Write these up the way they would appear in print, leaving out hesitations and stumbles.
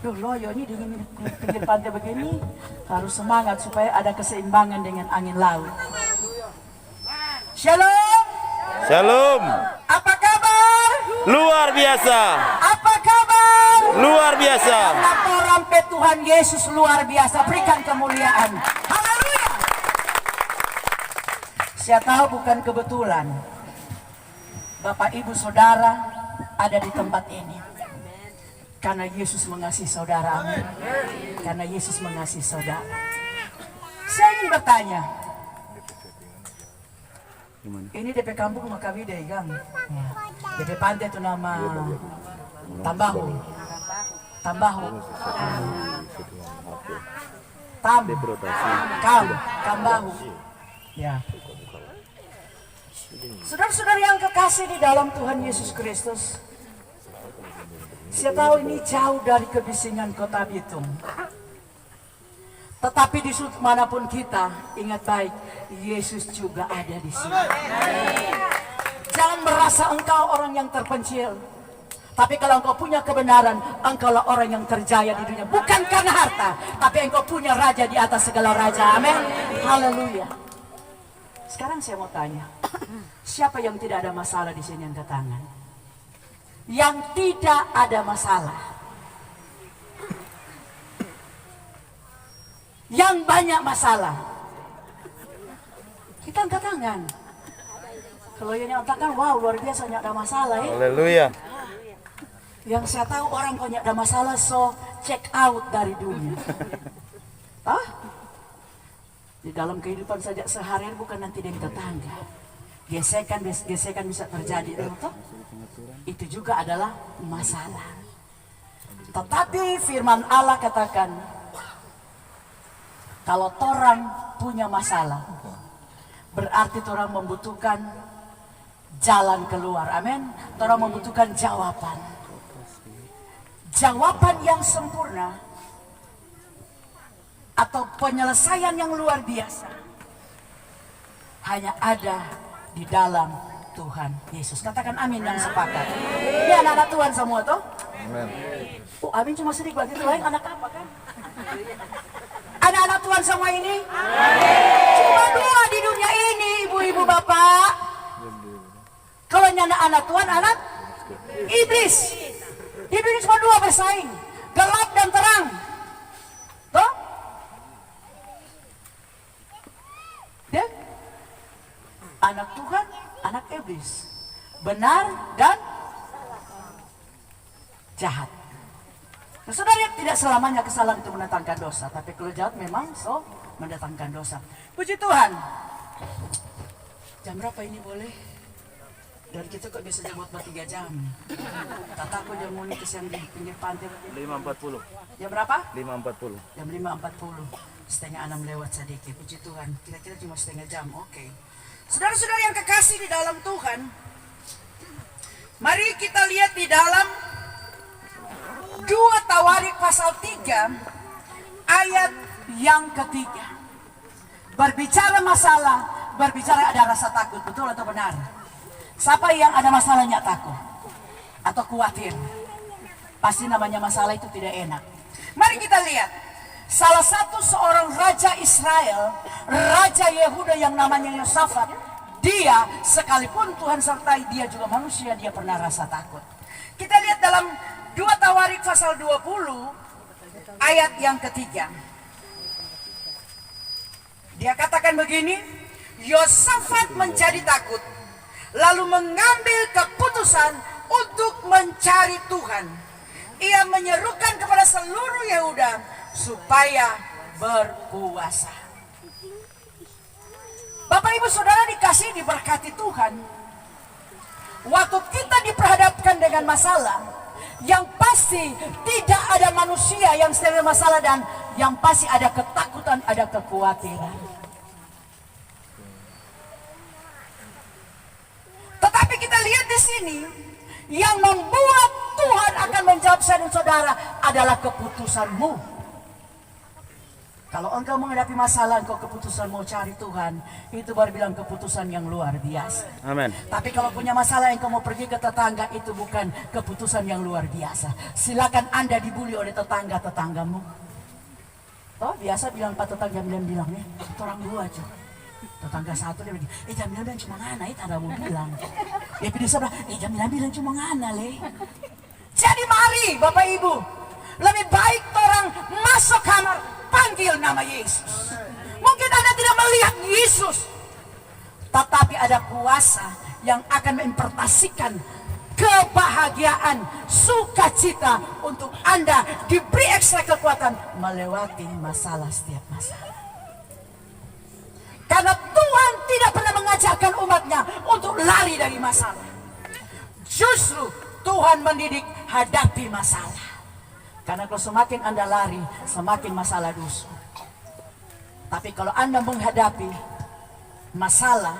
Duh loyo ini di pinggir pantai begini harus semangat supaya ada keseimbangan dengan angin laut. Shalom. Shalom. Apa kabar? Luar biasa. Apa kabar? Luar biasa. Laporan Tuhan Yesus luar biasa. Berikan kemuliaan. Haleluya. Saya tahu bukan kebetulan Bapak Ibu Saudara ada di tempat ini. Karena Yesus mengasihi saudara, amin. Karena Yesus mengasihi saudara. Saya ingin bertanya, ini DP kampung Makawide kan? Ya. DP pantai itu nama Tambahu. Tambahu. Tambahu. Ya. Saudara-saudara yang kekasih di dalam Tuhan Yesus Kristus, saya tahu ini jauh dari kebisingan kota Bitung. Tetapi di sudut manapun kita, ingat baik, Yesus juga ada di sini. Jangan merasa engkau orang yang terpencil. Tapi kalau engkau punya kebenaran, engkaulah orang yang terjaya di dunia. Bukan karena harta, tapi engkau punya raja di atas segala raja. Amin. Haleluya. Sekarang saya mau tanya, siapa yang tidak ada masalah di sini angkat tangan? Yang tidak ada masalah, yang banyak masalah, kita angkat tangan. Kalau yang angkat tangan, wow luar biasa, tidak ada masalah ya. Haleluya. Yang saya tahu orang kalau tidak ada masalah, so check out dari dunia. Di dalam kehidupan saja sehari bukan nanti dengan tetangga. Gesekan bisa terjadi, betul? Itu juga adalah masalah. Tetapi firman Allah katakan, kalau orang punya masalah, berarti orang membutuhkan jalan keluar. Amin. Orang membutuhkan jawaban. Jawaban yang sempurna atau penyelesaian yang luar biasa hanya ada di dalam Tuhan Yesus. Katakan amin yang sepakat. Ini anak-anak Tuhan semua tuh. Amin. Oh, amin cuma sedikit, berarti itu lain anak apa kan? Anak-anak Tuhan semua ini? Amin. Cuma dua di dunia ini, ibu-ibu bapak. Kalau nyana anak Tuhan, anak iblis. Di dunia cuma dua bersaing, gelap dan terang. Tuh? Dia anak Tuhan, anak iblis, benar dan jahat. Nah, saudara, tidak selamanya kesalahan itu mendatangkan dosa, tapi kalau jahat memang mendatangkan dosa. Puji Tuhan. Jam berapa ini boleh? Dan kita kok bisa jam 3 jam. Tataku jam mau nikis yang di pinggir pantai. 5.40. Jam berapa? 5.40. Jam 5.40. Setengah 6 lewat sedikit. Puji Tuhan. Kira-kira cuma setengah jam. Oke. Saudara-saudara yang kekasih di dalam Tuhan, mari kita lihat di dalam 2 Tawarik pasal 3 ayat yang ketiga. Berbicara masalah, berbicara ada rasa takut, betul atau benar? Siapa yang ada masalahnya takut atau khawatir? Pasti namanya masalah itu tidak enak. Mari kita lihat. Salah satu seorang raja Israel, raja Yehuda yang namanya Yosafat, dia sekalipun Tuhan sertai dia juga manusia, dia pernah rasa takut. Kita lihat dalam 2 Tawarik pasal 20 ayat yang ketiga. Dia katakan begini, Yosafat menjadi takut, lalu mengambil keputusan untuk mencari Tuhan. Ia menyerukan kepada seluruh Yehuda supaya berpuasa. Bapak Ibu Saudara dikasih diberkati Tuhan. Waktu kita diperhadapkan dengan masalah, yang pasti tidak ada manusia yang sendiri masalah, dan yang pasti ada ketakutan, ada kekhawatiran. Tetapi kita lihat di sini, yang membuat Tuhan akan menjawab saya dan saudara adalah keputusanmu. Kalau engkau menghadapi masalah, engkau keputusan mau cari Tuhan, itu baru bilang keputusan yang luar biasa. Amin. Tapi kalau punya masalah engkau mau pergi ke tetangga, itu bukan keputusan yang luar biasa. Silakan Anda dibully oleh tetangga-tetanggamu. Oh, biasa bilang Pak tetangga bilangnya, itu orang dua aja. Tetangga satu dia bilang, Jamila bilang cuma ngana, itu ada mau bilang. Dia pilih sebelah, Jamila bilang cuma ngana le. Jadi mari Bapak Ibu, lebih baik orang masuk kamar, panggil nama Yesus. Mungkin Anda tidak melihat Yesus, tetapi ada kuasa yang akan mempertasikan kebahagiaan, sukacita untuk Anda diberi ekstra kekuatan melewati masalah setiap masalah. Karena Tuhan tidak pernah mengajarkan umatnya untuk lari dari masalah. Justru Tuhan mendidik hadapi masalah. Karena kalau semakin Anda lari, semakin masalah dusun. Tapi kalau Anda menghadapi masalah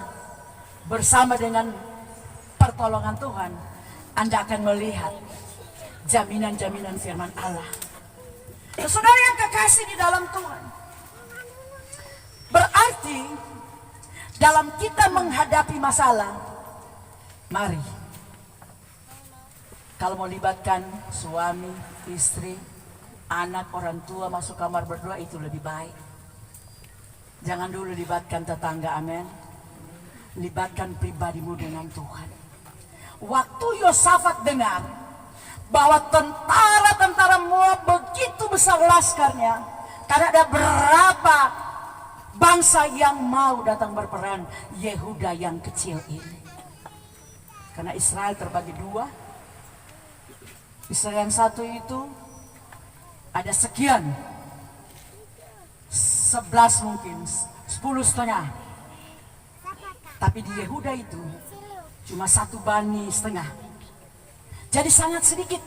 bersama dengan pertolongan Tuhan, Anda akan melihat jaminan-jaminan firman Allah. Saudara yang kekasih di dalam Tuhan, berarti dalam kita menghadapi masalah, mari, kalau mau libatkan suami, istri, anak, orang tua masuk kamar berdoa, itu lebih baik. Jangan dulu libatkan tetangga, amin. Libatkan pribadimu dengan Tuhan. Waktu Yosafat dengar bahwa tentara-tentara Moab begitu besar laskarnya, karena ada berapa bangsa yang mau datang berperang, Yehuda yang kecil ini. Karena Israel terbagi dua. Israel yang satu itu ada sekian, 11 mungkin, 10,5. Tapi di Yehuda itu cuma 1 bani setengah. Jadi sangat sedikit.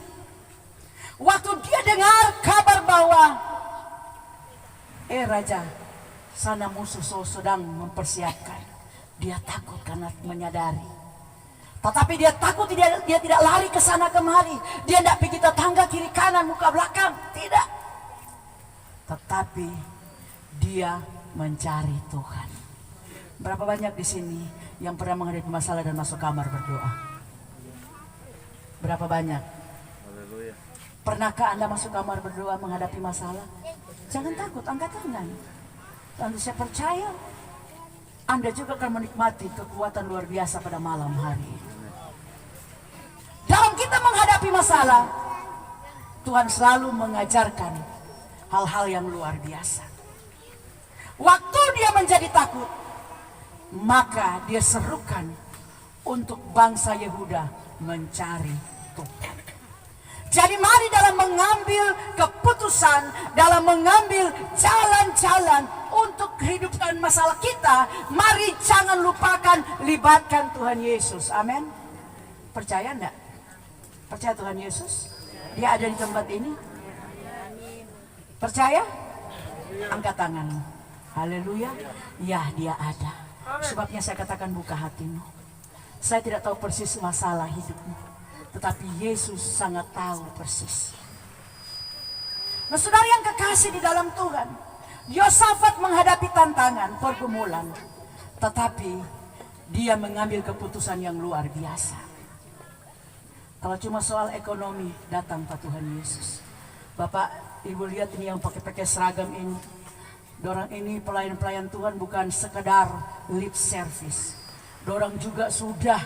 Waktu dia dengar kabar bahwa Raja, sana musuh sedang mempersiapkan, dia takut karena menyadari. Tetapi dia takut, dia tidak lari ke sana kemari. Dia tidak pergi tetangga kiri kanan muka belakang, tidak. Tetapi dia mencari Tuhan. Berapa banyak di sini yang pernah menghadapi masalah dan masuk kamar berdoa? Berapa banyak? Haleluya. Pernahkah Anda masuk kamar berdoa menghadapi masalah? Jangan takut, angkat tangan. Dan saya percaya Anda juga akan menikmati kekuatan luar biasa pada malam hari. Dalam kita menghadapi masalah, Tuhan selalu mengajarkan hal-hal yang luar biasa. Waktu dia menjadi takut, maka dia serukan untuk bangsa Yehuda mencari Tuhan. Jadi mari dalam mengambil keputusan, dalam mengambil jalan-jalan untuk kehidupan masalah kita, mari jangan lupakan libatkan Tuhan Yesus. Amin. Percaya enggak? Percaya Tuhan Yesus? Dia ada di tempat ini? Percaya? Angkat tanganmu. Haleluya. Ya, dia ada. Sebabnya saya katakan buka hatimu. Saya tidak tahu persis masalah hidupmu, tetapi Yesus sangat tahu persis. Nah, saudara yang kekasih di dalam Tuhan, Yosafat menghadapi tantangan, pergumulan, tetapi dia mengambil keputusan yang luar biasa. Kalau cuma soal ekonomi, datang Pak Tuhan Yesus. Bapak, Ibu lihat ini yang pakai seragam ini. Dorang ini pelayan-pelayan Tuhan bukan sekedar lip service. Dorang juga sudah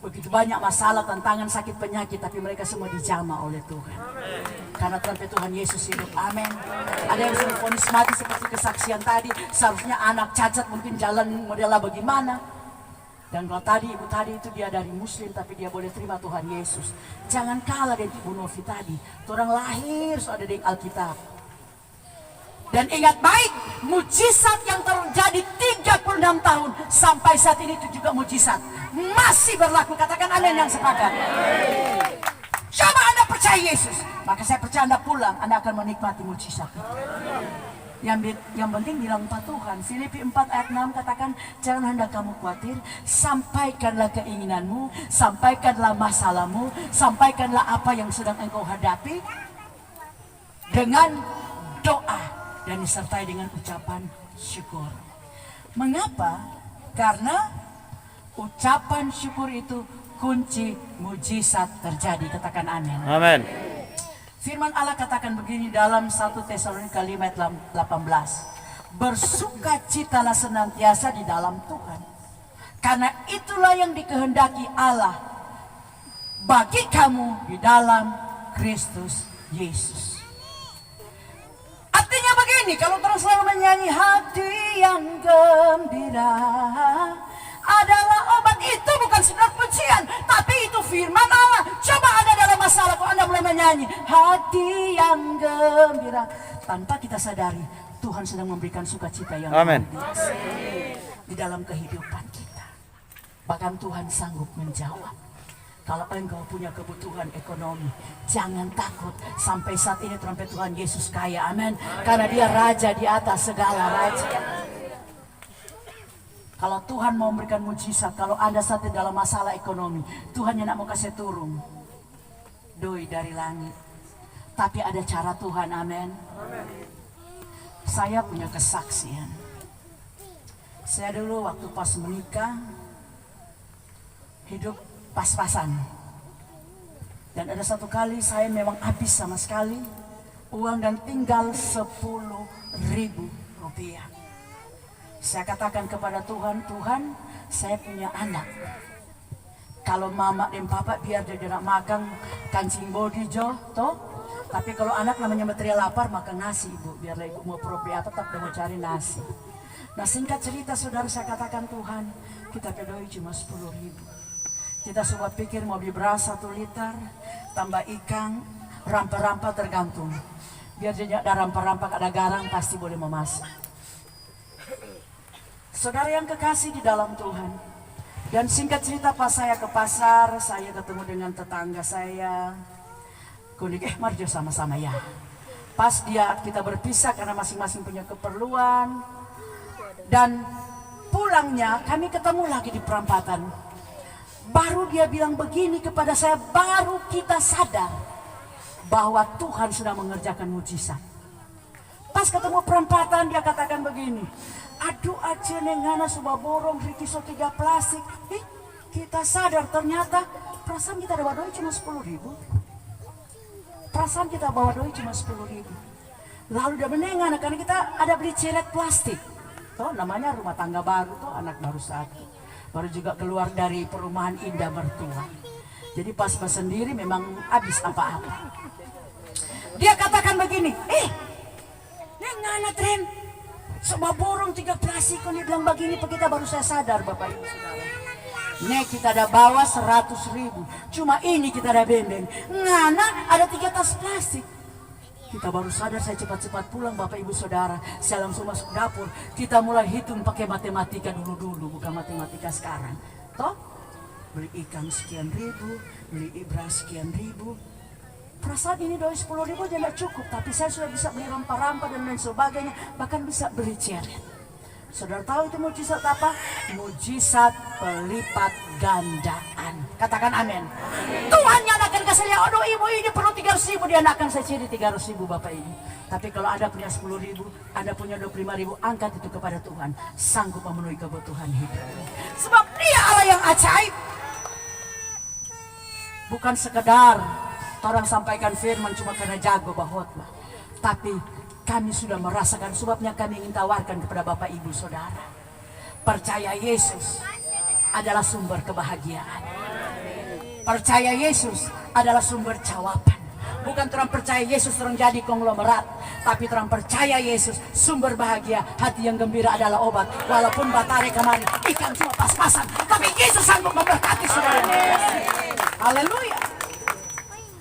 begitu banyak masalah, tantangan, sakit, penyakit, tapi mereka semua dijamah oleh Tuhan. Karena Tuhan Yesus hidup. Amin. Ada yang sudah vonis mati seperti kesaksian tadi. Seharusnya anak cacat mungkin jalan modelnya bagaimana. Dan kalau tadi ibu tadi itu dia dari Muslim, tapi dia boleh terima Tuhan Yesus. Jangan kalah dengan Ibu Novi tadi. Orang lahir sudah ada di Alkitab. Dan ingat baik, mujizat yang terjadi 36 tahun sampai saat ini itu juga mujizat. Masih berlaku. Katakan amin yang sepakat. Coba Anda percaya Yesus, maka saya percaya Anda pulang, Anda akan menikmati mujizat. Yang penting bilang Pak Tuhan. Filipi 4 ayat 6 katakan, jangan hendak kamu khawatir, sampaikanlah keinginanmu, sampaikanlah masalahmu, sampaikanlah apa yang sedang engkau hadapi dengan doa dan disertai dengan ucapan syukur. Mengapa? Karena ucapan syukur itu kunci mujizat terjadi. Katakan amin. Amin. Firman Allah katakan begini dalam 1 Tesalonika 5 ayat 18. Bersukacitalah senantiasa di dalam Tuhan, karena itulah yang dikehendaki Allah bagi kamu di dalam Kristus Yesus. Artinya begini, kalau terus selalu menyanyi hati yang gembira adalah obat, itu bukan sekedar pujian, tapi itu firman Allah. Coba Anda dalam masalah, kalau Anda mulai menyanyi hati yang gembira, tanpa kita sadari Tuhan sedang memberikan sukacita yang Amin. luar biasa di dalam kehidupan kita. Bahkan Tuhan sanggup menjawab. Kalau engkau punya kebutuhan ekonomi, jangan takut. Sampai saat ini trompet Tuhan Yesus kaya, amin. Karena dia raja di atas segala raja. Kalau Tuhan mau memberikan mujizat, kalau Anda saat ini dalam masalah ekonomi, Tuhan yang nak mau kasih turun doi dari langit. Tapi ada cara Tuhan, amin. Saya punya kesaksian. Saya dulu waktu pas menikah, hidup pas-pasan. Dan ada satu kali saya memang habis sama sekali uang dan tinggal 10.000 rupiah. Saya katakan kepada Tuhan, Tuhan, saya punya anak. Kalau mama dan papa biar dia nak makan kancing bodi jo, toh. Tapi kalau anak namanya material lapar makan nasi ibu. Biarlah ibu mau probe apa tetap mau cari nasi. Nah singkat cerita saudara, saya katakan Tuhan, kita pedoi cuma 10.000. Kita coba pikir mau beli beras 1 liter, tambah ikan, rampa-rampa tergantung. Biar dia ada rampa-rampa, ada garang pasti boleh memasak. Saudara yang kekasih di dalam Tuhan. Dan singkat cerita pas saya ke pasar, saya ketemu dengan tetangga saya. Kunik, mari sama-sama ya. Pas kita berpisah karena masing-masing punya keperluan. Dan pulangnya kami ketemu lagi di perempatan. Baru dia bilang begini kepada saya, baru kita sadar bahwa Tuhan sedang mengerjakan mujizat. Pas ketemu perempatan dia katakan begini, aduh aja nengana sudah borong rikiso 3 plastik. Kita sadar ternyata perasaan kita ada bawa doi cuma 10.000. Perasaan kita bawa doi cuma 10.000. Lalu dia menengana karena kita ada beli ceret plastik. Tuh namanya rumah tangga baru, tuh anak baru 1. Baru juga keluar dari perumahan indah mertua. Jadi pas sendiri memang habis apa-apa. Dia katakan begini, nengana tren, coba borong 3 plastik. Dia bilang begini, kita baru saya sadar Bapak Ibu Saudara. Nek kita ada bawa 100.000, cuma ini kita ada bembeng. Ngana ada 3 tas plastik. Kita baru sadar, saya cepat-cepat pulang Bapak Ibu Saudara. Saya langsung masuk dapur. Kita mulai hitung pakai matematika dulu, bukan matematika sekarang. Toh, beli ikan sekian ribu, beli beras sekian ribu. Perasaan ini doi 10.000 aja tidak cukup. Tapi saya sudah bisa beli rempah-rempah dan lain sebagainya. Bahkan bisa beli ceret. Saudara tahu itu mujizat apa? Mujizat pelipat gandaan. Katakan amin. Tuhan yang akan kasih lihat, aduh ibu ini perlu 300.000, dia akan saya ciri 300.000 Bapak Ibu. Tapi kalau Anda punya 10.000, Anda punya 25.000, angkat itu kepada Tuhan. Sanggup memenuhi kebutuhan hidup. Sebab dia Allah yang ajaib. Bukan sekedar orang sampaikan firman cuma karena jago bahwa, tapi kami sudah merasakan, sebabnya kami ingin tawarkan kepada Bapak Ibu Saudara. Percaya Yesus adalah sumber kebahagiaan. Percaya Yesus adalah sumber jawaban. Bukan terang percaya Yesus terang jadi konglomerat, tapi terang percaya Yesus sumber bahagia. Hati yang gembira adalah obat. Walaupun batare kemarin ikan cuma pas-pasan, tapi Yesus sanggup memberkati saudara. Haleluya.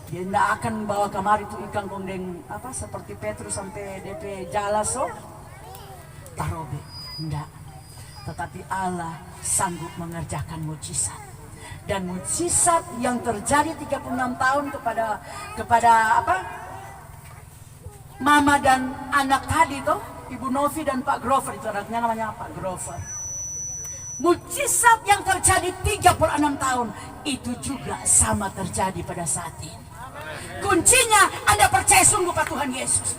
Dia tidak akan bawa kemari itu ikan kondeng apa seperti Petrus sampai DP jalaso tarobe, tidak. Tetapi Allah sanggup mengerjakan mujizat. Dan mujizat yang terjadi 36 tahun kepada apa? Mama dan anak tadi tuh, Ibu Novi dan Pak Grover, itu anaknya namanya Pak Grover. Mujizat yang terjadi 36 tahun itu juga sama terjadi pada saat ini. Kuncinya Anda percaya sungguh pada Tuhan Yesus.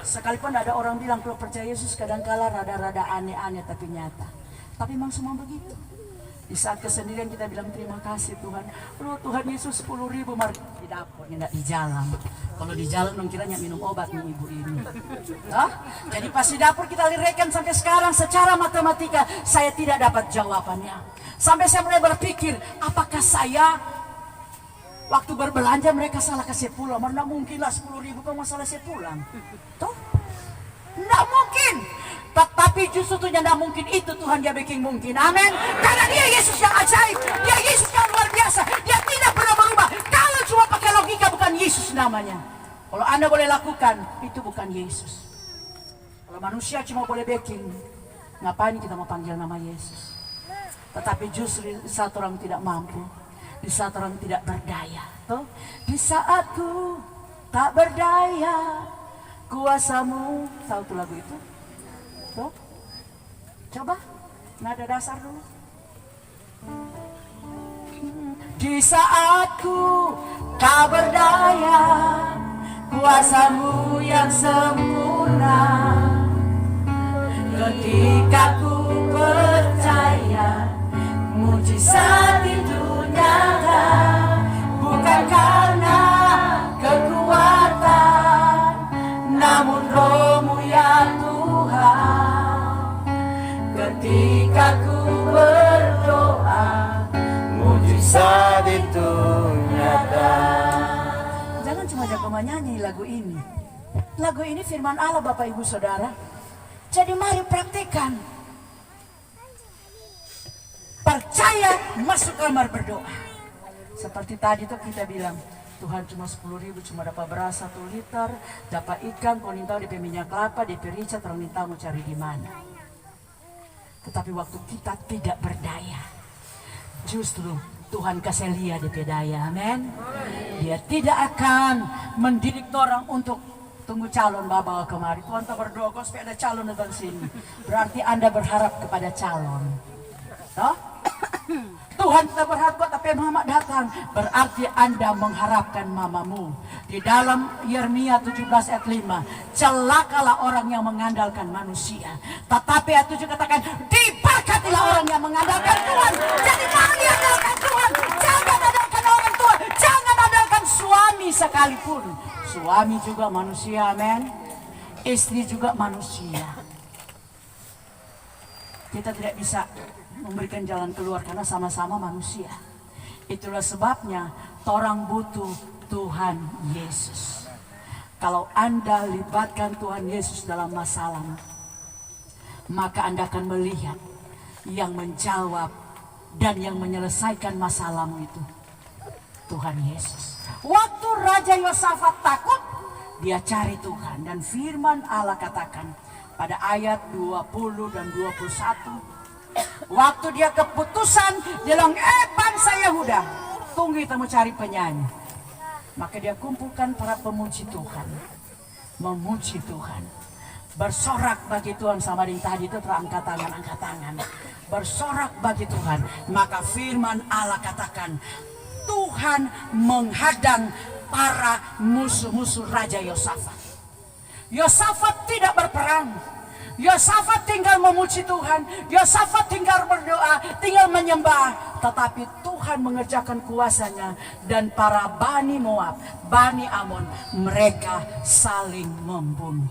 Sekalipun ada orang bilang kalau percaya Yesus kadang-kala rada-rada aneh-aneh tapi nyata. Tapi memang semua begitu. Di saat kesendirian kita bilang terima kasih Tuhan. Loh Tuhan Yesus 10.000 mari di dapur, tidak di jalan. Kalau di jalan dong kiranya minum obat nih ibu ini. Hah? Jadi pas di dapur kita lirikkan sampai sekarang secara matematika saya tidak dapat jawabannya. Sampai saya mulai berpikir apakah saya waktu berbelanja mereka salah kasih pulang. Mana mungkin lah 10.000 kok masalah saya pulang. Tuh? Tidak mungkin. Tetapi justru tuh tidak mungkin itu Tuhan dia bikin mungkin. Amin. Karena dia Yesus yang ajaib. Dia Yesus yang luar biasa. Dia tidak pernah berubah. Kalau cuma pakai logika bukan Yesus namanya. Kalau Anda boleh lakukan itu bukan Yesus. Kalau manusia cuma boleh bikin, ngapain kita mau panggil nama Yesus? Tetapi justru di saat orang tidak mampu, di saat orang tidak berdaya, tuh, di saat ku tak berdaya, kuasamu, tahu tuh lagu itu? Tuh, coba nada dasar dulu. Di saat ku tak berdaya, kuasamu yang sempurna. Ketika ku percaya, mujizat itu nyata, bukan karena kekuatan, namun Roh-Mu ya Tuhan. Ketika ku berdoa, mujizat itu nyata. Jangan cuma jago menyanyi lagu ini. Lagu ini firman Allah Bapak Ibu Saudara. Jadi mari praktikkan. Percaya, masuk kamar berdoa. Seperti tadi tuh kita bilang, Tuhan cuma 10.000 cuma dapat beras 1 liter, dapat ikan, kau nintau di minyak kelapa, di rica, terang nintau mau cari di mana. Tetapi waktu kita tidak berdaya, justru Tuhan kasih lihat di daya, amin. Dia tidak akan mendidik orang untuk tunggu calon bawa kemari. Tuhan tak berdoa kau supaya ada calon datang sini. Berarti Anda berharap kepada calon. Toh? Tuhan tak berharap kau tapi mama datang. Berarti Anda mengharapkan mamamu. Di dalam Yeremia 17 ayat 5. Celakalah orang yang mengandalkan manusia. Tetapi ayat 7 katakan, diberkatilah orang yang mengandalkan Tuhan. Jadi mari andalkan Tuhan. Jangan andalkan orang tua. Jangan andalkan suami sekalipun. Suami juga manusia, amin. Istri juga manusia. Kita tidak bisa memberikan jalan keluar karena sama-sama manusia. Itulah sebabnya orang butuh Tuhan Yesus. Kalau Anda libatkan Tuhan Yesus dalam masalah, maka Anda akan melihat yang menjawab dan yang menyelesaikan masalahmu itu Tuhan Yesus. Waktu Raja Yosafat takut, dia cari Tuhan. Dan firman Allah katakan pada ayat 20 dan 21. Waktu dia keputusan, dia bilang, bangsa Yehuda, tunggu kita mau cari penyanyi. Maka dia kumpulkan para pemuji Tuhan. Memuji Tuhan. Bersorak bagi Tuhan sama yang tadi itu terangkat tangan, angkat tangan. Bersorak bagi Tuhan. Maka firman Allah katakan, Tuhan menghadang para musuh-musuh Raja Yosafat. Yosafat tidak berperang. Yosafat tinggal memuji Tuhan. Yosafat tinggal berdoa, tinggal menyembah. Tetapi Tuhan mengerjakan kuasanya. Dan para Bani Moab, Bani Amon, mereka saling membunuh.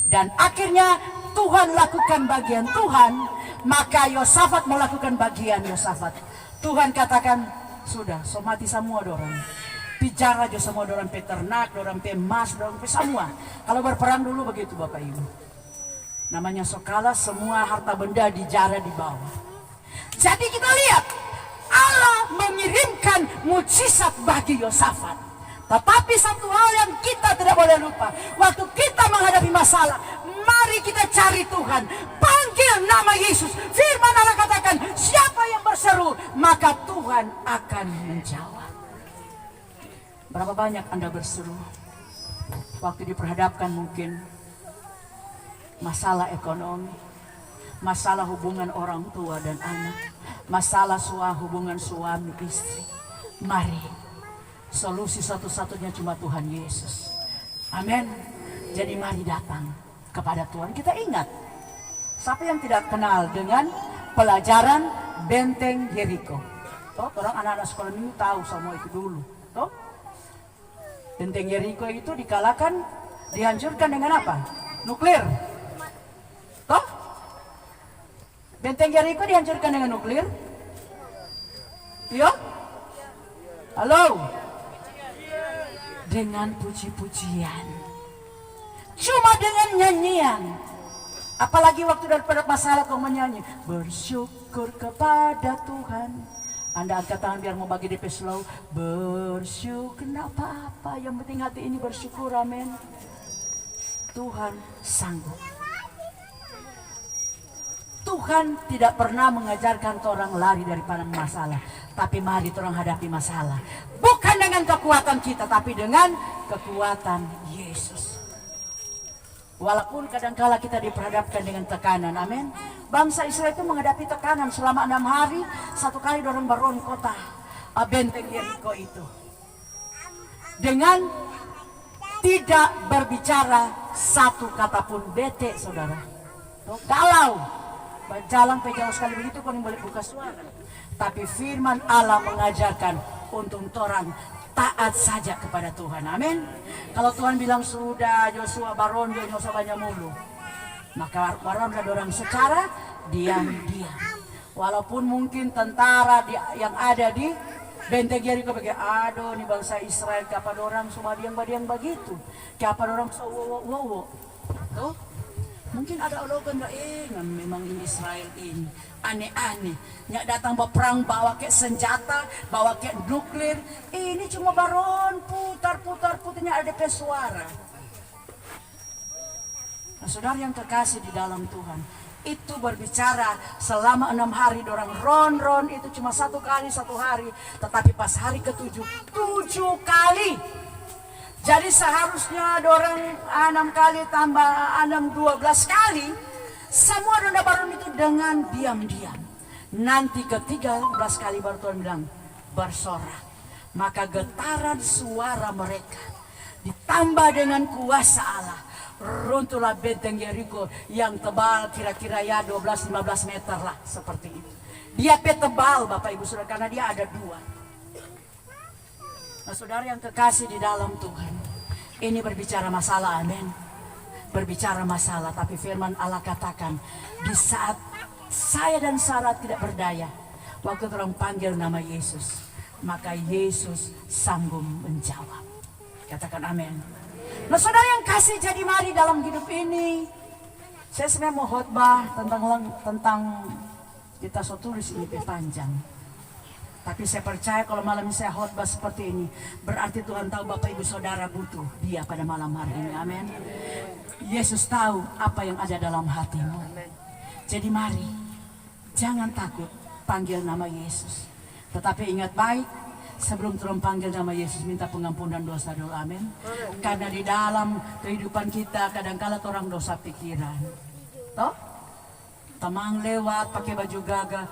Dan akhirnya Tuhan lakukan bagian Tuhan. Maka Yosafat melakukan bagian Yosafat. Tuhan katakan, sudah, so mati semua dorang. Bicara aja semua dorang peternak, dorang pemas, dorang semua. Kalau berperang dulu begitu Bapak Ibu. Namanya sokala, semua harta benda dijara di bawah. Jadi kita lihat, Allah mengirimkan mujizat bagi Yosafat. Tetapi satu hal yang kita tidak boleh lupa. Waktu kita menghadapi masalah, mari kita cari Tuhan. Panggil nama Yesus. Firman Allah katakan, siapa yang berseru, maka Tuhan akan menjawab. Berapa banyak Anda berseru? Waktu diperhadapkan mungkin masalah ekonomi, masalah hubungan orang tua dan anak, masalah hubungan suami istri. Mari, solusi satu-satunya cuma Tuhan Yesus. Amin. Jadi mari datang kepada Tuhan. Kita ingat, siapa yang tidak kenal dengan pelajaran benteng Yeriko? Toh, orang anak-anak sekolah minggu tahu semua itu dulu. Toh, benteng Yeriko itu dikalahkan, dihancurkan dengan apa? Nuklir. Toh, benteng Yeriko dihancurkan dengan nuklir. Iya? Halo? Dengan puji-pujian. Cuma dengan nyanyian. Apalagi waktu daripada masalah kau menyanyi. Bersyukur kepada Tuhan. Anda angkat tangan biar mau bagi DP slow. Bersyukur, enggak apa-apa. Yang penting hati ini bersyukur, amin. Tuhan sanggup. Tuhan tidak pernah mengajarkan orang lari daripada masalah. Tapi mari orang hadapi masalah. Bukan dengan kekuatan kita, tapi dengan kekuatan Yesus. Walaupun kadangkala kita diperhadapkan dengan tekanan, amin. Bangsa Israel itu menghadapi tekanan selama 6 hari. Satu kali dorong baron kota benteng Yeriko itu. Dengan tidak berbicara satu kata pun, bete saudara. Galau. Jalan jauh sekali begitu kau boleh buka suara. Tapi firman Allah mengajarkan untuk orang taat saja kepada Tuhan. Amin. Kalau Tuhan bilang sudah Yosua baron Yosua banyak mulu, maka baron ada orang secara diam-diam. Walaupun mungkin tentara yang ada di benteng Yeriko begitu, aduh nih bangsa Israel kapan orang semua diam-diam begitu, kapan orang wow. Tuh. Mungkin ada ologan memang ini Israel ini aneh-aneh. Nyak datang berperang bawa kayak senjata, bawa kayak nuklir. Ini cuma baron putarnya ada suara. Nah, saudara yang terkasih di dalam Tuhan, itu berbicara selama 6 hari dorang ron itu cuma 1 kali 1 hari, tetapi pas hari ke-7 7 kali. Jadi seharusnya dorang 6 kali tambah 6 12 kali. Semua dona baron itu dengan diam-diam. Nanti ke-13 kali baru Tuhan bilang bersorak. Maka getaran suara mereka ditambah dengan kuasa Allah. Runtuhlah benteng Yeriko yang tebal kira-kira ya 12-15 meter lah seperti itu. Dia tebal Bapak Ibu Saudara karena dia ada 2. Nah, saudara yang kekasih di dalam Tuhan, ini berbicara masalah, amin. Berbicara masalah, tapi firman Allah katakan, di saat saya dan Sarah tidak berdaya, waktu orang panggil nama Yesus, maka Yesus sanggup menjawab. Katakan amin. Nah, saudara yang kasih, jadi mari dalam hidup ini, saya sebenarnya mau khotbah tentang kita so tulis ini panjang. Tapi saya percaya kalau malam ini saya khotbah seperti ini, berarti Tuhan tahu Bapak Ibu Saudara butuh Dia pada malam hari ini. Amin. Yesus tahu apa yang ada dalam hatimu. Jadi mari, jangan takut panggil nama Yesus. Tetapi ingat baik, sebelum Tuhan panggil nama Yesus, minta pengampunan dosa dulu. Amin. Karena di dalam kehidupan kita kadang-kala orang dosa pikiran. Toh? Tamang lewat pakai baju gagah,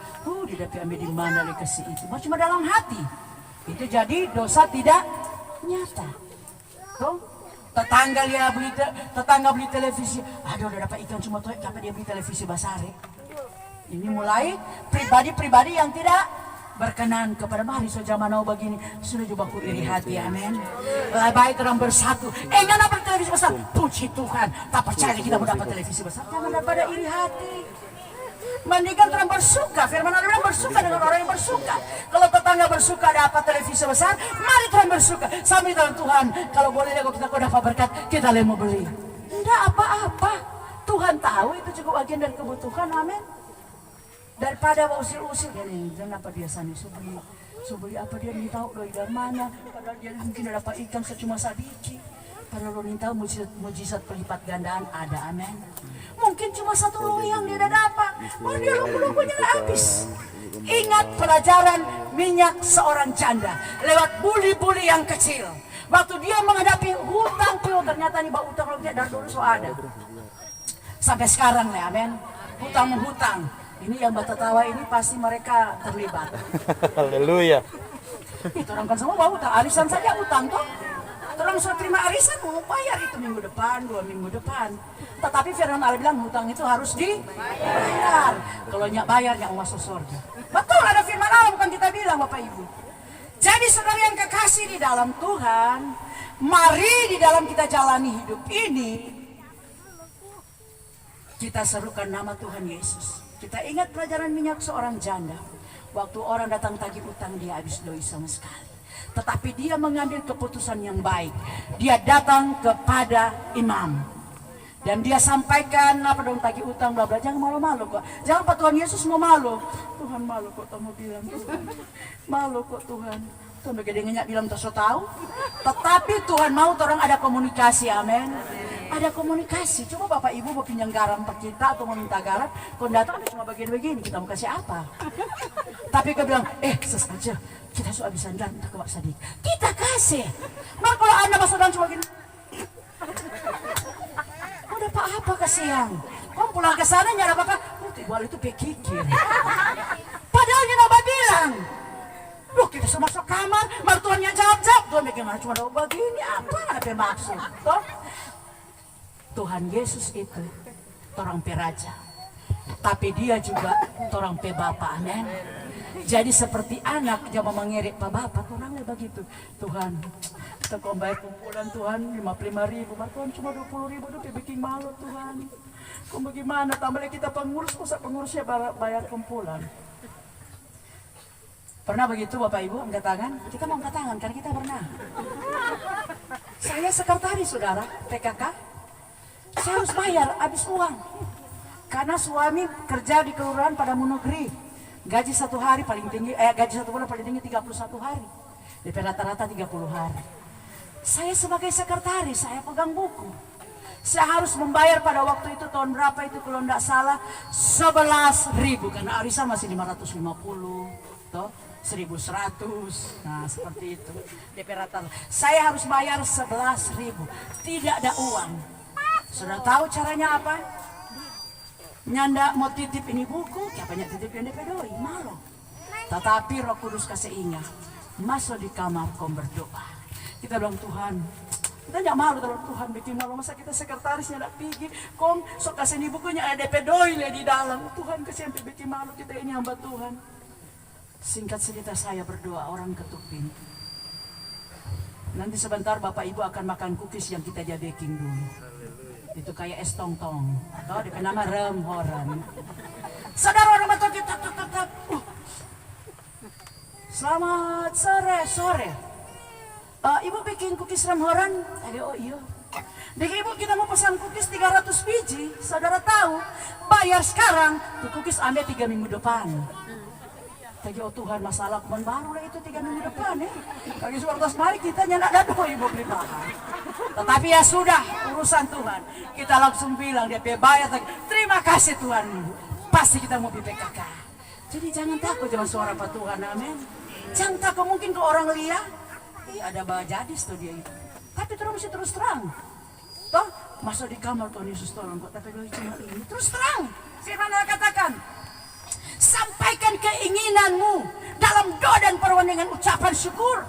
di dapat ambil di mana kasih itu. Cuma dalam hati. Itu jadi dosa tidak nyata. Tuh, tetangga beli televisi. Aduh, udah dapat ikan cuma tuh, kapan dia beli televisi basare. Ini mulai pribadi-pribadi yang tidak berkenan kepada mari so zaman now begini sudah coba ku iri hati, amin. Baik orang bersatu. Nggak dapat televisi besar, puji Tuhan. Tak percaya kita mau dapat televisi besar, jangan daripada iri hati. Mendingan orang bersuka, firman Allah bilang bersuka dengan orang yang bersuka. Kalau tetangga bersuka dapat televisi besar, mari Tuhan bersuka. Sambil dalam Tuhan, kalau boleh kalau kita dapat berkat, kita mau beli. Tidak apa-apa, Tuhan tahu itu cukup bagian dari kebutuhan, amin. Daripada usir-usir, kenapa dia sana subeli apa dia tahu dari mana? Padahal dia mungkin dapat ikan secuma sadiki. Padahal lo tahu mujizat pelipat gandaan ada, amin. Mungkin cuma 1 loyang dia dah dapat, dia lugu-lugunya habis. Ingat pelajaran minyak seorang janda lewat buli-buli yang kecil. Waktu dia menghadapi hutang piu, ternyata nih utang lo dari dulu so ada. Sampai sekarang nih, amin. Hutang-hutang. Ini yang tertawa ini pasti mereka terlibat. Haleluya. Itu orang kan semua bawa utang, arisan saja utang toh. Tolong sudah terima arisan, mau bayar itu minggu depan, 2 minggu depan. Tetapi firman Allah bilang hutang itu harus dibayar. Kalau nyak bayar, nyak masuk surga. Betul, ada firman Allah, bukan kita bilang Bapak Ibu. Jadi saudara yang kekasih di dalam Tuhan, mari di dalam kita jalani hidup ini, kita serukan nama Tuhan Yesus. Kita ingat pelajaran minyak seorang janda. Waktu orang datang tagih utang, dia habis doi sama sekali. Tetapi dia mengambil keputusan yang baik. Dia datang kepada imam. Dan dia sampaikan, apa dong tagih utang, bla bla. Jangan malu-malu kok. Jangan Pak Tuhan Yesus mau malu. Tuhan malu kok, kamu bilang Tuhan. Malu kok Tuhan. Tuhan begitu ngenyak bilang tak tahu. Tetapi Tuhan mau orang ada komunikasi, amin. Ada komunikasi. Coba Bapak Ibu mau pinjam garam per kita atau mau minta garam, kau datang cuma begini-begini, kita mau kasih apa? Tapi kau bilang, sesaja kita sudah habisan dan ke Pak Sadik. Kita kasih. Nah kalau Anda masuk dan cuma gini, kau dapat apa kasihan? Kau pulang ke sana nyara apa? Tiba itu pikir. Padahal dia nambah bilang, loh kita semua masuk kamar, mertuanya jawab-jawab. Tuhan bagaimana cuma ada begini, apa maksud? Toh? Tuhan Yesus itu torang pe raja, tapi dia juga torang pe bapa, amin. Jadi seperti anak jangan mengerik pak bapa, orangnya begitu. Tuhan, kita kau bayar kumpulan Tuhan 55.000, Tuhan cuma 20.000, udah bikin malu Tuhan. Kau bagaimana? Tambah kita pengurus, masa pengurusnya bayar kumpulan. Pernah begitu Bapak Ibu angkat tangan? Kita mau angkat tangan karena kita pernah. Saya sekretaris saudara PKK. Saya harus bayar habis uang karena suami kerja di kelurahan pada negeri, gaji 1 hari paling tinggi, gaji 1 bulan paling tinggi 31 hari, DP rata-rata 30 hari. Saya sebagai sekretaris, saya pegang buku, saya harus membayar pada waktu itu tahun berapa itu kalau tidak salah 11.000 karena arisan masih 550 toh 1.100, nah seperti itu DP rata-rata. Saya harus bayar 11.000, tidak ada uang. Sudah tahu caranya apa? Nyanda mau titip ini buku, siapanya titip yang DP doi, malu. Tetapi Roh Kudus kasih ingat, masuk di kamar kau berdoa. Kita bilang Tuhan, kita tidak malu kalau Tuhan bikin malu. Masa kita sekretarisnya tidak pergi, kong sok kasih ini bukunya ada DP doi di dalam. Tuhan kasih sampai bikin malu kita ini hamba Tuhan. Singkat cerita saya berdoa, orang ketuk pintu. Nanti sebentar Bapak Ibu akan makan cookies yang kita jadi baking dulu. Itu kayak es tong-tong, atau DP nama rem horan. Saudara orang betul kita tetap. Selamat sore. Ibu bikin cookies rem horan? Oh iya. Dek ibu kita mau pesan cookies 300 biji. Saudara tahu, bayar sekarang, tuh cookies ambil 3 minggu depan. Tadi oh Tuhan masalah kuman baru lah itu 3 minggu depan ya. Kaki suartas mari kita nyanak dadu ibu beli bahan. Tetapi ya sudah urusan Tuhan. Kita langsung bilang dia bayar. Terima kasih Tuhan. Pasti kita mau PKK. Jadi jangan takut sama suara Pak Tuhan, amin. Jangan takut mungkin ke orang lihat. Ada bawa jadi studio itu. Tapi terus mesti terus terang. Toh masuk di kamar Tuhan Yesus tolong kok tapi cuma ini. Terus terang. Firman Allah katakan. Sampaikan keinginanmu dalam doa dan permohonan dengan ucapan syukur.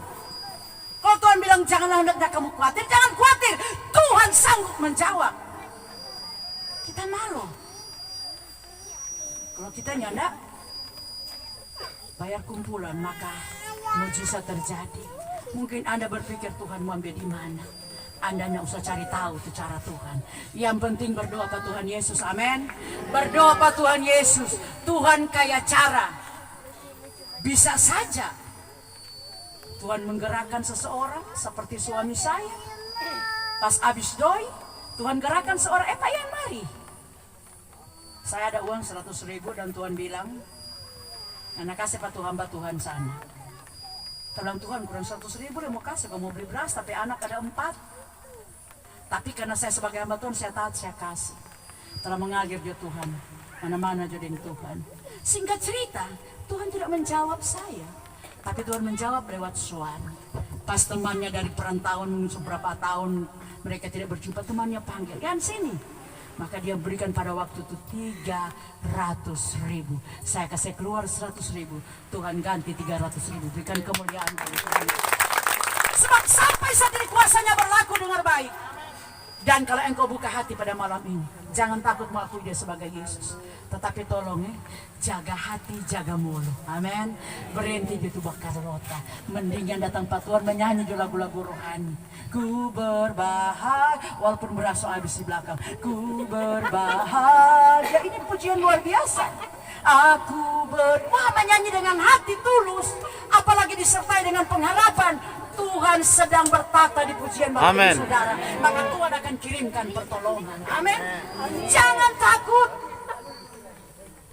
Kalau Tuhan bilang janganlah hendaknya kamu khawatir, jangan khawatir. Tuhan sanggup menjawab. Kita malu. Kalau kita nyanda bayar kumpulan maka mujizat terjadi. Mungkin Anda berpikir Tuhan mau ambil di mana. Anda tidak usah cari tahu itu cara Tuhan. Yang penting berdoa Pak Tuhan Yesus, amin. Berdoa Pak Tuhan Yesus. Tuhan kaya cara. Bisa saja Tuhan menggerakkan seseorang seperti suami saya. Pas habis doi, Tuhan gerakkan seorang, Pak Yan mari. Saya ada uang 100.000 dan Tuhan bilang, anak kasih Pak Tuhan sana. Terang Tuhan kurang 100.000 dia mau kasih, mau beli beras tapi anak ada 4. Tapi karena saya sebagai hamba Tuhan, saya taat, saya kasih. Telah mengalir dia Tuhan, mana-mana jodohin Tuhan. Singkat cerita, Tuhan tidak menjawab saya. Tapi Tuhan menjawab lewat suami. Pas temannya dari perantauan seberapa tahun, mereka tidak berjumpa, temannya panggil, Yan sini. Maka dia berikan pada waktu itu 300.000. Saya kasih keluar 100.000. Tuhan ganti 300.000, berikan kemuliaan bagi Tuhan. Sebab sampai saat ini kuasanya berlaku dengan baik. Dan kalau engkau buka hati pada malam ini, jangan takut mengakui dia sebagai Yesus. Tetapi tolong jaga hati, jaga mulut. Amin. Berhenti gitu bakar rota. Mendingan datang patuan menyanyi juga lagu-lagu rohani. Ku berbahagia, walaupun berasa habis di belakang. Ku berbahagia. Ini pujian luar biasa. Wah, menyanyi dengan hati tulus, apalagi disertai dengan pengharapan. Tuhan sedang bertata di pujian Bapak Ibu Saudara, maka Tuhan akan kirimkan pertolongan. Amin. Jangan takut.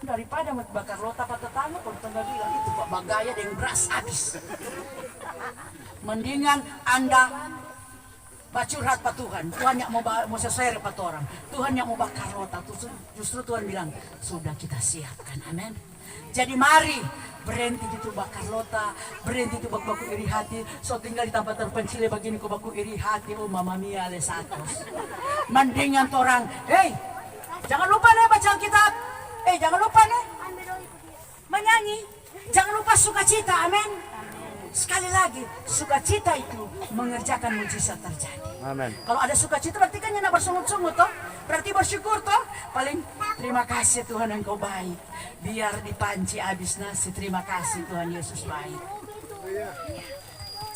Daripada bakar rota pada tetangga, kalau tetangga bilang itu Pak Bagaya yang beras habis. Mendingan Anda curhat Pak Tuhan. Tuhan yang mau sesuai Pak orang. Tuhan yang mau bakar rota. Justru Tuhan bilang, sudah kita siapkan. Amin. Jadi mari berhenti itu bakar rota, berhenti itu baku iri hati. So tinggal di tempat terpencil begini kau baku iri hati. Oh mama mia lesatos. Mendingan orang, hey, jangan lupa nih baca Alkitab. Jangan lupa nih menyanyi. Jangan lupa sukacita. Amin. Sekali lagi, sukacita itu mengerjakan mujizat terjadi. Amin. Kalau ada sukacita berarti kan yang bersungut-sungut toh. Berarti bersyukur toh. Paling terima kasih Tuhan engkau baik. Biar dipanci habis nasi. Terima kasih Tuhan Yesus baik.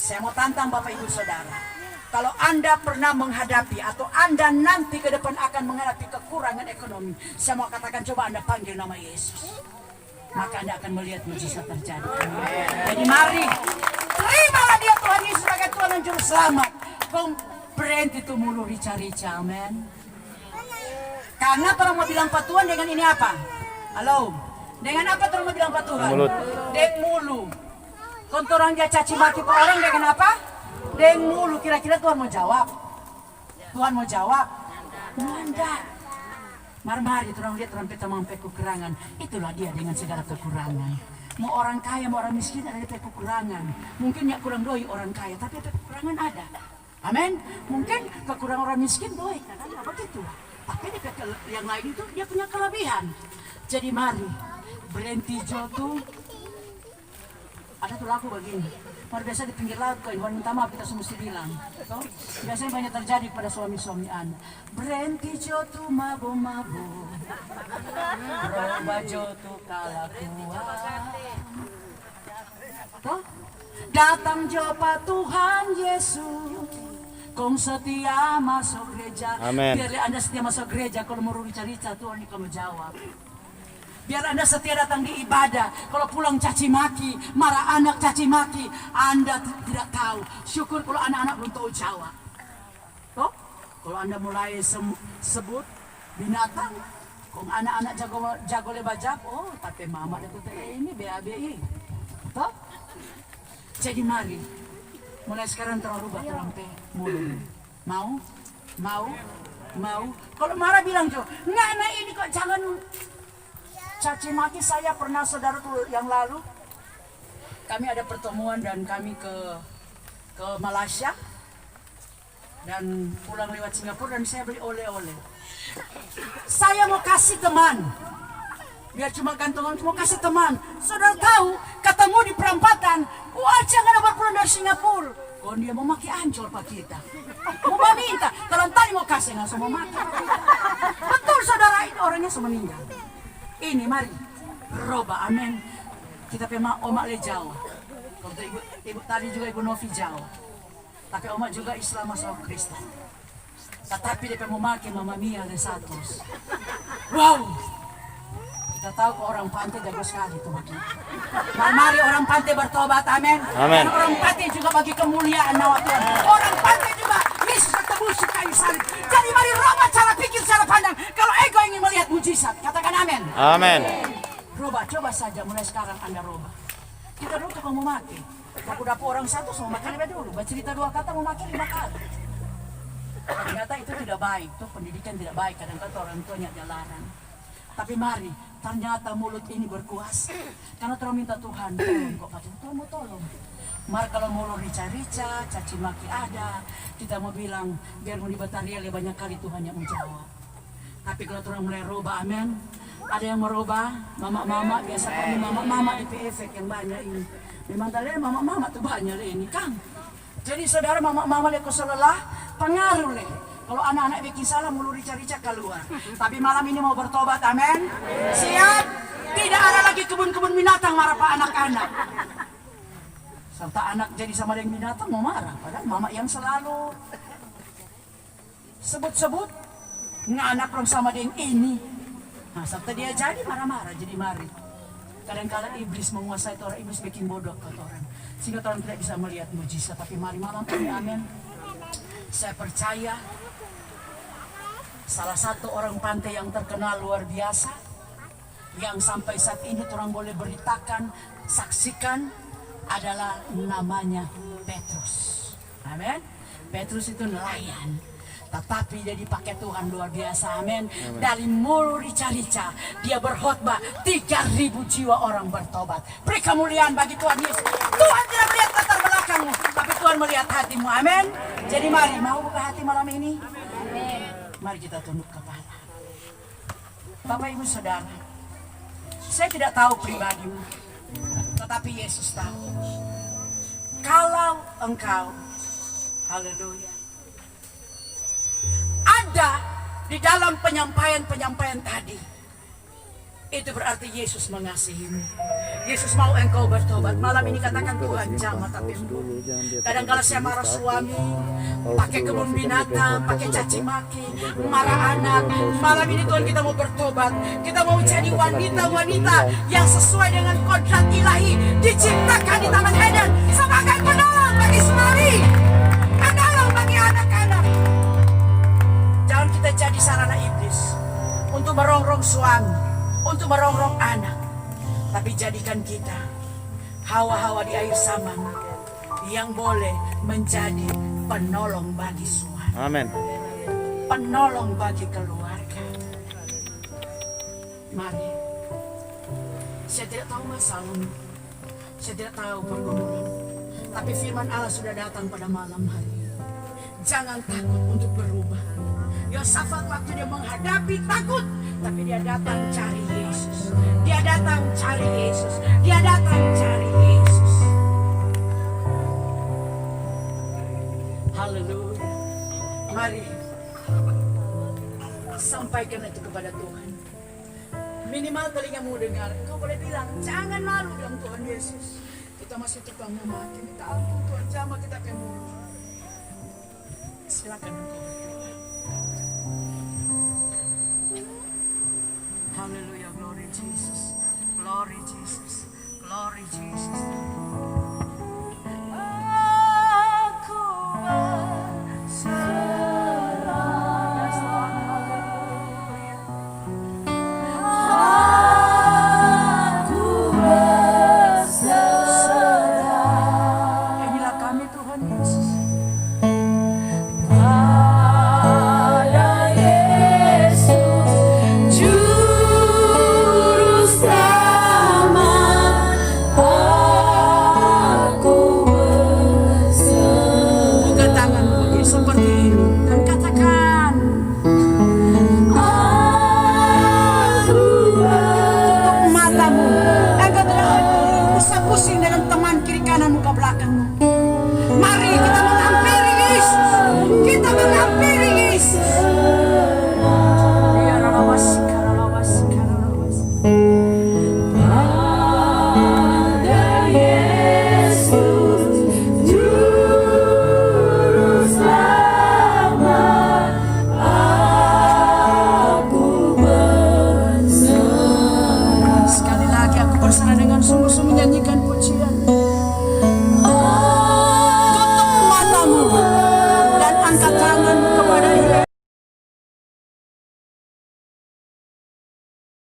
Saya mau tantang Bapak Ibu Saudara. Kalau Anda pernah menghadapi atau Anda nanti ke depan akan menghadapi kekurangan ekonomi, saya mau katakan coba Anda panggil nama Yesus. Maka Anda akan melihat mujizat terjadi. Jadi mari, terimalah dia Tuhan Yesus sebagai Tuhan dan Juru Selamat. Kau berhenti itu mulu rica-rica, amen. Karena orang mau bilang Pak Tuhan dengan ini apa? Halo, dengan apa orang mau bilang Pak Tuhan? Mulut. Deng mulu. Kalau orang dia caci maki ke orang dengan apa? Deng mulu. Kira-kira Tuhan mau jawab? Tuhan mau jawab? Enggak. Mari-mari orang lihat orang peta mampu kekurangan. Itulah dia dengan segala kekurangan. Mau orang kaya, mau orang miskin ada kekurangan. Mungkin ya kurang doi orang kaya, tapi kekurangan ada. Amin. Mungkin kekurangan orang miskin doi, kadang begitu. Tapi yang lain itu dia punya kelebihan. Jadi mari berhenti jatuh. Ada tuh lagu begini. Luar biasa di pinggir laut, kalau minta maaf kita semua mesti bilang. Toh? Biasanya banyak terjadi pada suami-suami Anda. Berhenti jotu mabo-mabo, roba jotu kalakuan. Toh? Datang jopa Tuhan Yesus, kong setia masuk gereja. Amen. Biar Anda setia masuk gereja, kalau mau rica-rica Tuhan akan menjawab. Biar Anda setia datang di ibadah. Kalau pulang caci maki, marah anak caci maki, Anda tidak tahu. Syukur kalau anak-anak belum tahu jawab. Toh? Kalau Anda mulai sebut binatang, kalau anak-anak jago lebajak, oh tapi mama itu ini BABI. Toh? Jadi mari, mulai sekarang terlalu rubah terang mulut. Mau. Kalau marah bilang Jo, nggak ini kok jangan caci maki. Saya pernah saudara tuh yang lalu kami ada pertemuan dan kami ke Malaysia dan pulang lewat Singapura dan saya beli oleh-oleh. Saya mau kasih teman, biar cuma gantungan, mau kasih teman. Saudara tahu, ketemu di perempatan, wah jangan ada pulang dari Singapura. Kalau dia mau maki ancur pak kita, mau minta, kalau tadi mau kasih langsung mau makan. Betul saudara, itu orangnya semua meninggal. Ini mari, roba, amin. Kita memang omak le Jawa. Kalau ibu tadi juga ibu Novi Jawa. Tapi omak juga Islam masuk Kristen. Tetapi dia mau makin Mama Mia le Satos. Wow. Kita tahu kok orang pantai jago sekali tuh bagi. Mari orang pantai bertobat, amin. Amin. Dan orang pantai juga bagi kemuliaan nama Tuhan. Orang pantai juga Yesus bertebus kayu salib. Jadi mari rubah cara pikir, cara pandang. Kalau ego ingin melihat mujizat, katakan amin. Amin. Rubah, coba saja mulai sekarang Anda rubah. Kita dulu tukang mau maki. Dapat orang satu mau makan lebih dulu. Bercerita 2 kata mau makan 5 kali. Ternyata itu tidak baik. Tuh pendidikan tidak baik. Kadang-kadang orang tuanya dia larang. Tapi mari, ternyata mulut ini berkuasa. Karena terus minta Tuhan, tolong kok Pak Tuhan mau tolong. Mari kalau mulut rica-rica, caci maki ada, kita mau bilang biar mau dibataria banyak kali Tuhan yang menjawab. Tapi kalau orang mulai roba, amin. Ada yang merubah, mama-mama biasa kami mama-mama di efek yang banyak ini. Memang tadi mama-mama tuh banyak ini, Kang. Jadi saudara mama leko selelah pengaruh leh. Kalau anak-anak bikin salah mulu rica-rica keluar. Tapi malam ini mau bertobat, amin. Siap? Tidak ada lagi kebun-kebun binatang marah pak anak-anak. Serta anak jadi sama dengan binatang mau marah. Padahal mama yang selalu sebut-sebut nganak orang sama dengan ini. Nah, serta dia jadi marah-marah, jadi mari. Kadang-kadang iblis menguasai orang, iblis bikin bodoh kata orang. Sehingga orang tidak bisa melihat mujizat. Tapi mari malam ini, amin. Saya percaya salah satu orang pantai yang terkenal luar biasa, yang sampai saat ini orang boleh beritakan, saksikan, adalah namanya Petrus. Amin. Petrus itu nelayan, tetapi dia dipakai Tuhan luar biasa, amin. Dari mulu rica-rica dia berkhotbah, 3.000 jiwa orang bertobat. Beri kemuliaan bagi Tuhan Yesus. Tuhan tidak melihat latar belakangmu, tapi Tuhan melihat hatimu, amin. Jadi mari, mau buka hati malam ini? Amin. Mari kita tunduk kepala. Bapak Ibu Saudara, saya tidak tahu pribadimu, tetapi Yesus tahu. Kalau engkau, haleluya, ada di dalam penyampaian tadi, itu berarti Yesus mengasihimu. Yesus mau engkau bertobat. Malam ini katakan, Tuhan jamah tapi dulu. Kadang-kala saya marah suami, pakai kebun binatang, pakai caci maki, marah anak. Malam ini Tuhan kita mau bertobat. Kita mau jadi wanita-wanita yang sesuai dengan kodrat ilahi, diciptakan di Taman Eden sebagai penolong bagi semari, penolong bagi anak-anak. Jangan kita jadi sarana iblis untuk merongrong suami, untuk merongrong anak. Tapi jadikan kita hawa-hawa di air Samang yang boleh menjadi penolong bagi suami. Amin. Penolong bagi keluarga. Mari. Saya tidak tahu masalahmu, saya tidak tahu pergumulan, tapi firman Allah sudah datang pada malam hari ini. Jangan takut untuk berubah. Yosafat waktu dia menghadapi takut, tapi dia datang cari Yesus. Dia datang cari Yesus. Dia datang cari Yesus. Haleluya. Mari sampaikan itu kepada Tuhan. Minimal telingamu dengar. Kau boleh bilang, jangan malu dalam Tuhan Yesus. Kita masih tukang memaki, minta ampun Tuhan, jamah kita ke mulut. Silakan engkau berdoa. Haleluya, glory Jesus, glory Jesus, glory Jesus. Aku berserah. Inilah kami Tuhan Yesus. Mari kita menghampiri Yesus. Kita menghampiri Yesus. Biar lawas. Pada Yesus juru selamat, aku berserah. Sekali lagi aku berserah dengan sungguh-sungguh menyanyikan pujian.